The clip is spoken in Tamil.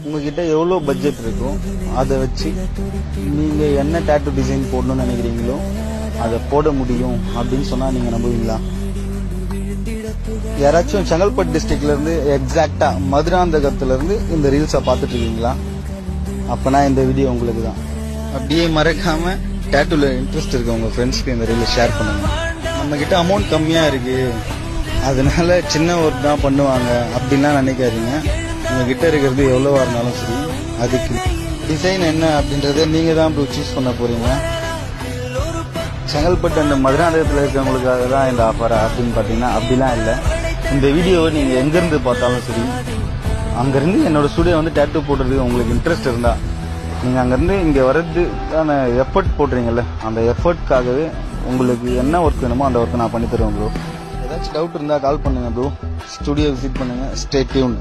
உங்ககிட்ட எவ்வளோ பட்ஜெட் இருக்கோ அதை வச்சு நீங்கள் என்ன டேட்டூ டிசைன் போடணும்னு நினைக்கிறீங்களோ அதை போட முடியும் அப்படின்னு சொன்னால் நீங்கள் நம்புவீங்களா? யாராச்சும் செங்கல்பட்டு டிஸ்ட்ரிக்ட்லேருந்து எக்ஸாக்டாக மதுராந்தகத்துலேருந்து இந்த ரீல்ஸை பார்த்துட்டு இருக்கீங்களா? அப்போனா இந்த வீடியோ உங்களுக்கு தான். அப்படியே மறக்காமல் டேட்டூவில் இன்ட்ரெஸ்ட் இருக்கு உங்கள் ஃப்ரெண்ட்ஸ்க்கு இந்த ரீலை ஷேர் பண்ணுங்க. நம்மக்கிட்ட அமௌண்ட் கம்மியாக இருக்குது அதனால சின்ன ஒர்க் தான் பண்ணுவாங்க அப்படின்லாம் நினைக்காதீங்க. உங்ககிட்ட இருக்கிறது எவ்வளோவா இருந்தாலும் சரி, அதுக்கு டிசைன் என்ன அப்படின்றத நீங்கள் தான் இப்போ சூஸ் பண்ண போகிறீங்க. செங்கல்பட்டு அந்த மதுராந்தகத்தில் இருக்கிறவங்களுக்காக தான் இந்த ஆஃபரா அப்படின்னு பார்த்தீங்கன்னா அப்படிலாம் இல்லை. இந்த வீடியோவை நீங்கள் எங்கேருந்து பார்த்தாலும் சரி, அங்கேருந்து என்னோடய ஸ்டூடியோ வந்து டேட்டூ போடுறதுக்கு உங்களுக்கு இன்ட்ரெஸ்ட் இருந்தால் நீங்கள் அங்கேருந்து இங்கே வர்றதுக்கான எஃபர்ட் போடுறீங்கல்ல, அந்த எஃபர்ட்காகவே உங்களுக்கு என்ன ஒர்க் வேணுமோ அந்த ஒர்க்கை நான் பண்ணி தருவேன் ப்ரோ. ஏதாச்சும் டவுட் இருந்தால் கால் பண்ணுங்கள் ப்ரோ. ஸ்டுடியோ விசிட் பண்ணுங்கள். Stay tuned.